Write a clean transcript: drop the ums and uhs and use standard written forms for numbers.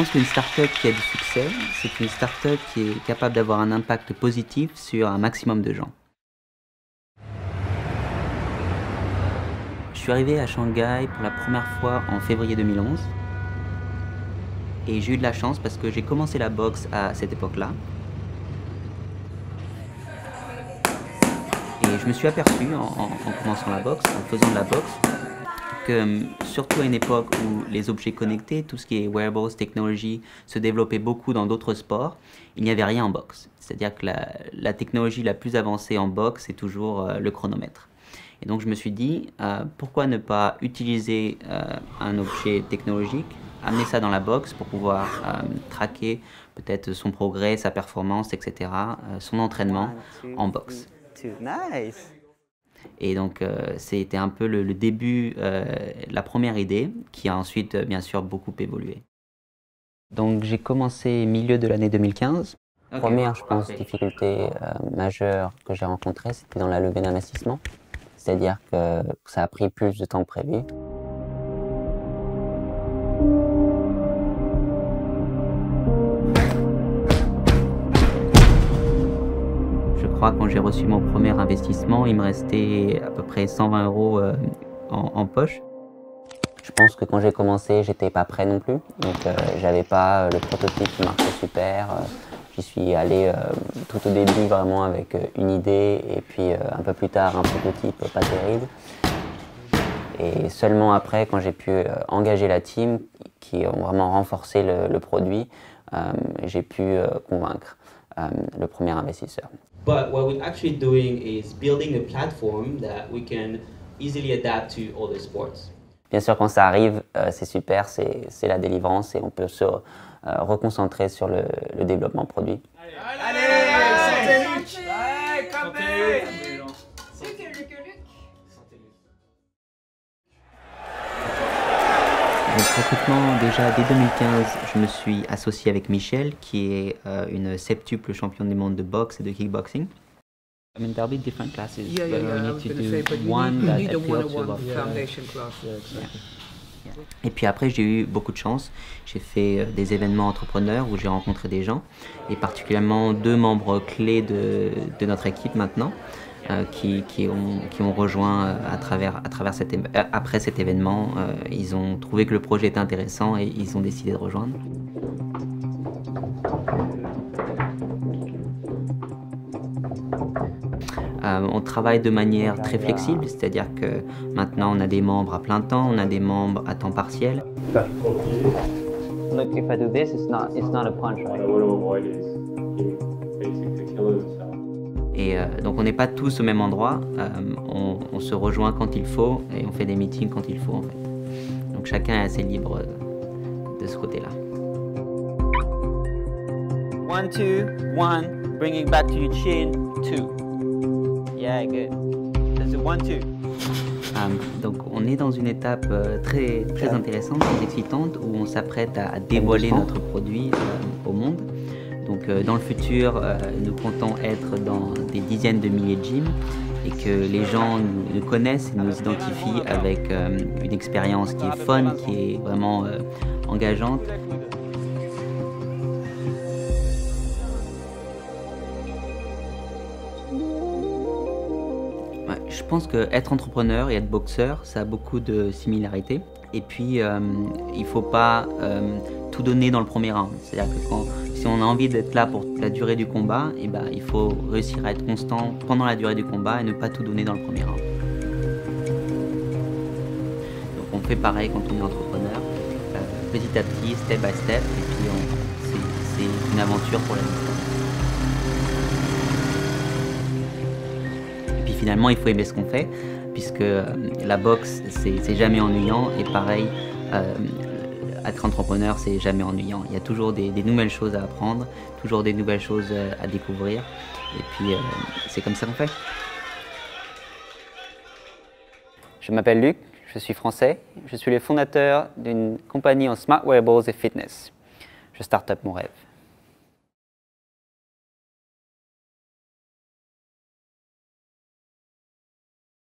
pense qu'une start-up qui a du succès, c'est une start-up qui est capable d'avoir un impact positif sur un maximum de gens. Je suis arrivé à Shanghai pour la première fois en février 2011 et j'ai eu de la chance parce que j'ai commencé la boxe à cette époque-là. Et je me suis aperçu en commençant la boxe, en faisant de la boxe, que surtout à une époque où les objets connectés, tout ce qui est wearables, technologie, se développait beaucoup dans d'autres sports, il n'y avait rien en boxe. C'est-à-dire que la technologie la plus avancée en boxe, c'est toujours le chronomètre. Et donc je me suis dit, pourquoi ne pas utiliser un objet technologique, amener ça dans la boxe pour pouvoir traquer peut-être son progrès, sa performance, etc., son entraînement en boxe. Nice. Et donc c'était un peu le début, la première idée, qui a ensuite bien sûr beaucoup évolué. Donc j'ai commencé milieu de l'année 2015. Première, je pense, difficulté majeure que j'ai rencontrée, c'était dans la levée d'investissement. C'est-à-dire que ça a pris plus de temps que prévu. Je crois que quand j'ai reçu mon premier investissement, il me restait à peu près 120 € en poche. Je pense que quand j'ai commencé, j'étais pas prêt non plus. Donc j'avais pas le prototype qui marchait super. J'y suis allé tout au début vraiment avec une idée et puis un peu plus tard un prototype pas terrible. Et seulement après, quand j'ai pu engager la team qui ont vraiment renforcé le produit, j'ai pu convaincre le premier investisseur. But what we're actually doing is building a platform that we can easily adapt to other sports. Bien sûr, quand ça arrive, c'est super, c'est la délivrance et on peut se reconcentrer sur le développement produit. Donc concrètement, déjà dès 2015, je me suis associé avec Michelle, qui est une septuple championne du monde de boxe et de kickboxing. I mean, there'll be different classes, Yeah, but yeah, we I need was to going to do say, but one you that need a appeals to one-on-one both. foundation class. Et puis après, j'ai eu beaucoup de chance. J'ai fait des événements entrepreneurs où j'ai rencontré des gens, et particulièrement deux membres clés de notre équipe maintenant, qui ont rejoint après cet événement. Ils ont trouvé que le projet était intéressant et ils ont décidé de rejoindre. On travaille de manière très flexible, c'est-à-dire que maintenant on a des membres à plein temps, on a des membres à temps partiel. Look, if I do this, it's not a punch, right? Et donc on n'est pas tous au même endroit, on se rejoint quand il faut et on fait des meetings quand il faut en fait. Donc chacun est assez libre de ce côté-là. 1, 2, 1, bring it back to your chin, 2. Yeah, good. That's a 1, 2. Donc on est dans une étape très intéressante, très excitante, où on s'apprête à dévoiler notre produit au monde. Donc dans le futur, nous comptons être dans des dizaines de milliers de gyms et que les gens nous connaissent et nous identifient avec une expérience qui est fun, qui est vraiment engageante. Je pense qu'être entrepreneur et être boxeur, ça a beaucoup de similarités. Et puis, il ne faut pas tout donner dans le premier round. C'est-à-dire que si on a envie d'être là pour la durée du combat, eh ben, il faut réussir à être constant pendant la durée du combat et ne pas tout donner dans le premier round. Donc on fait pareil quand on est entrepreneur, petit à petit, step by step, et puis c'est une aventure pour la vie. Finalement, il faut aimer ce qu'on fait, puisque la boxe, c'est jamais ennuyant, et pareil, être entrepreneur, c'est jamais ennuyant. Il y a toujours des nouvelles choses à apprendre, toujours des nouvelles choses à découvrir, et puis c'est comme ça qu'on fait. Je m'appelle Luc, je suis français, je suis le fondateur d'une compagnie en smart wearables et fitness. Je start up mon rêve.